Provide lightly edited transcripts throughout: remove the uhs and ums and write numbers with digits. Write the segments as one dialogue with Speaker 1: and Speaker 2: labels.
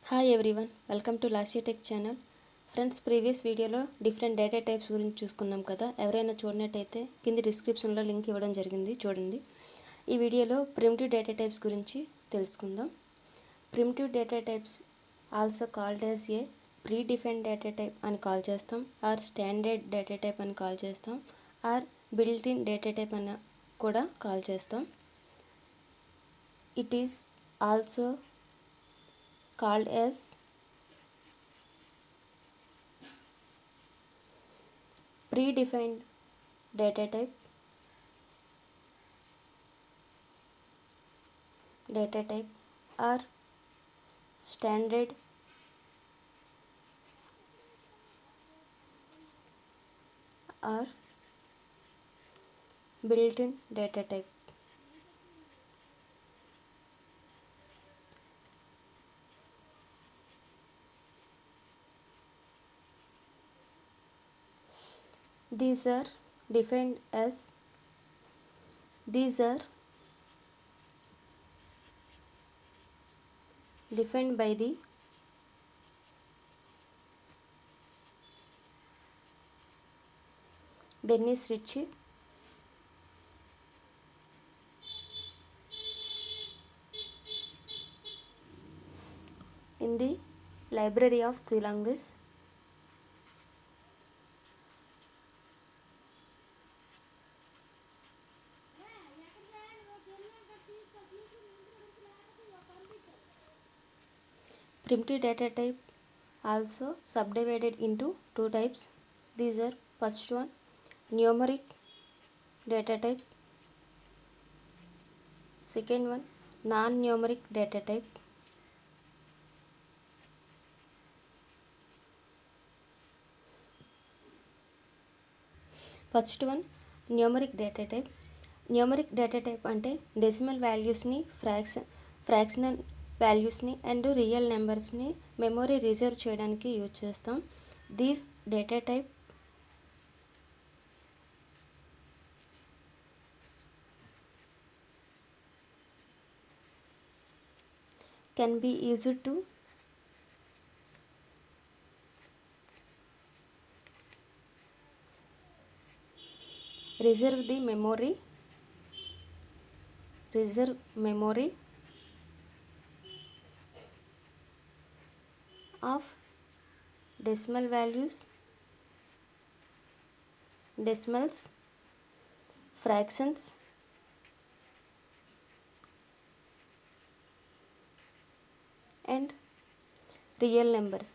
Speaker 1: Hi everyone, welcome to Lasya tech channel. Friends, previous వీడియోలో different data types గురించి చూసుకున్నాం కదా. ఎవరైనా చూడనట్టయితే కింది డిస్క్రిప్షన్లో లింక్ ఇవ్వడం జరిగింది, చూడండి. ఈ వీడియోలో ప్రిమిటివ్ డేటా టైప్స్ గురించి తెలుసుకుందాం. Primitive data types also called as a predefined data type అని కాల్ చేస్తాం, ఆర్ స్టాండర్డ్ డేటా టైప్ అని కాల్ చేస్తాం, or built in data type అని కూడా కాల్ చేస్తాం. It is also called as predefined data type, or standard or built-in data type. These are defined by the Dennis Ritchie in the Library of C Language. Primitive data type also subdivided into two types. These are first one, numeric data type. Second one, non-numeric data type. First one, numeric data type. Numeric data type అంటే decimal వాల్యూస్ని, fractional వాల్యూస్ని and real నెంబర్స్ని memory reserve చేయడానికి use చేస్తాం. These data type can be used to reserve memory of decimal values, decimals, fractions and real numbers.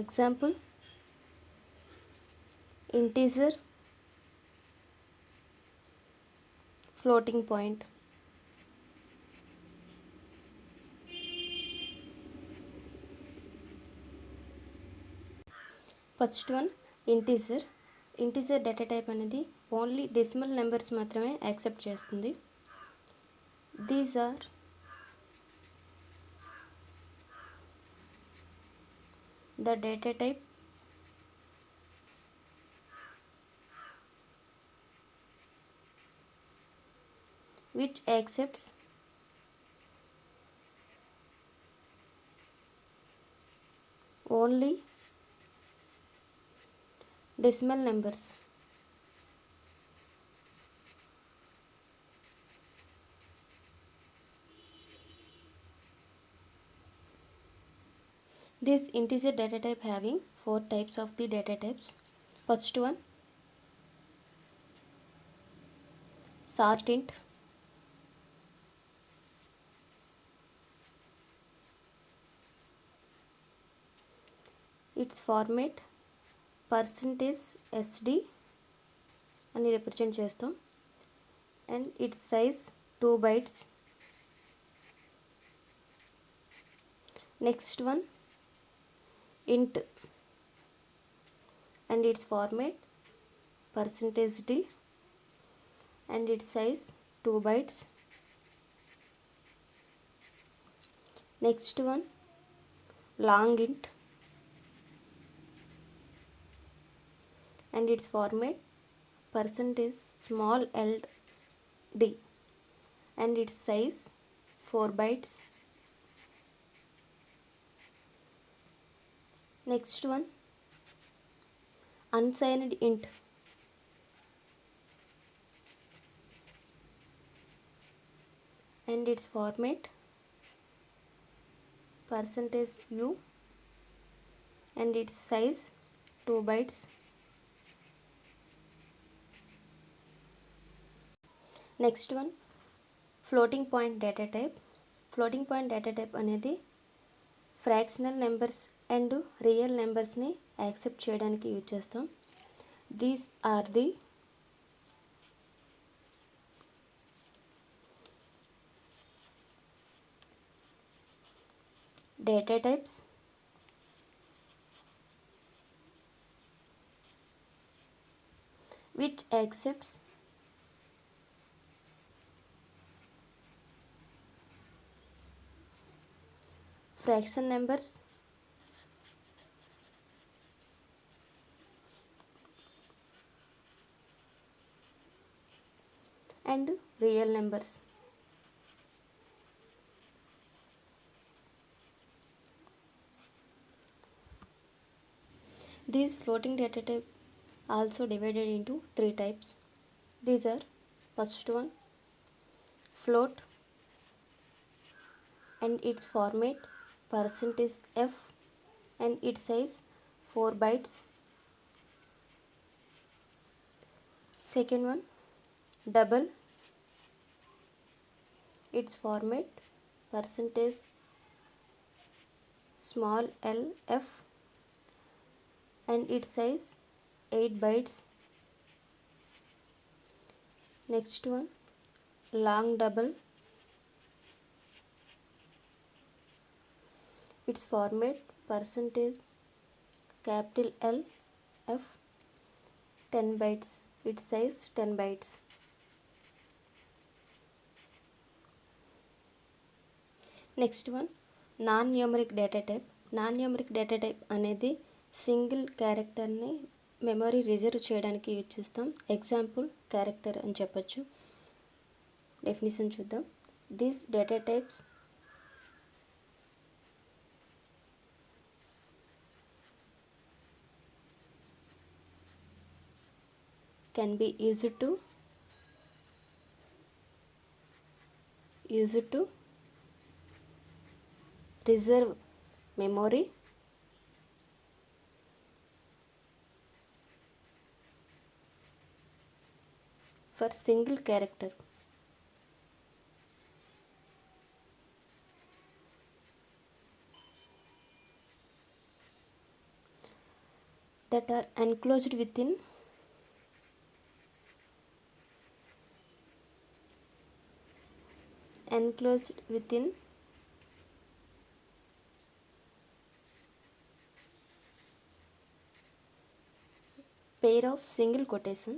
Speaker 1: Example, integer, floating point. First one, integer data type అనేది only decimal numbers మాత్రమే accept చేస్తుంది. These are the data type which accepts only decimal numbers. This integer data type having four types of the data types. First one, sort int. Its format %SD అని represent చేస్తాం and it's size 2 bytes. Next one, int and its format %D and its size 2 bytes. Next one, long int and its format % small l D and its size 4 bytes. Next one, unsigned int and its format %u and its size 2 bytes. Next one, floating point data type. Floating point data type అనేది fractional numbers and real నెంబర్స్ని accept చేయడానికి use చేస్తాం. These are the data types which accepts fraction numbers and real numbers. These floating data type also divided into 3 types. These are, first one, float and its format %f and its size 4 bytes. Second one, double, its format %f and its size 8 bytes. Next one, long double, its format %L f 10 bytes, its size 10 bytes. Next one, non-numeric data type. Non-numeric data type అనేది single క్యారెక్టర్ని memory reserve చేయడానికి use చేస్తాం. Example character అని చెప్పచ్చు. Definition చూద్దాం. These data types can be used to reserve memory for single character. That are enclosed within pair of single quotation.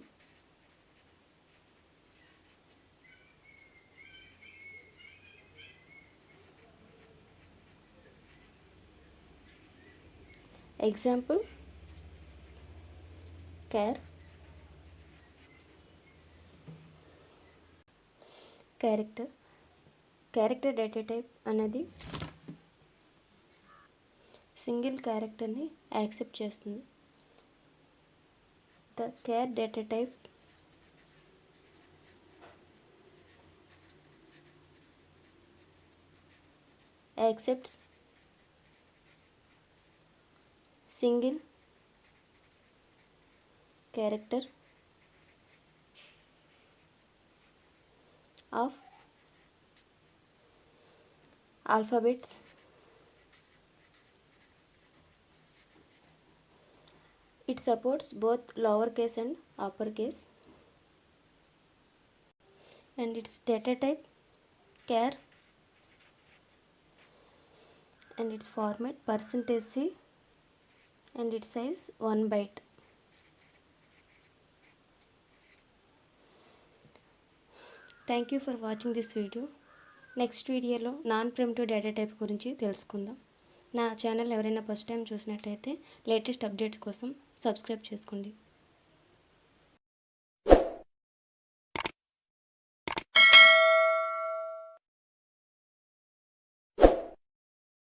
Speaker 1: Example, char, character. Character data type అనేది single క్యారెక్టర్ని accept చేస్తుంది. The char data type accepts single character of alphabets it supports both lowercase and uppercase and its data type char and its format %c and its size 1 byte. Thank you for watching this video. Next వీడియోలో non primitive data type గురించి తెలుసుకుందాం. నా channel ఎవరైనా first time చూసినట్టయితే latest updates కోసం subscribe చేసుకోండి.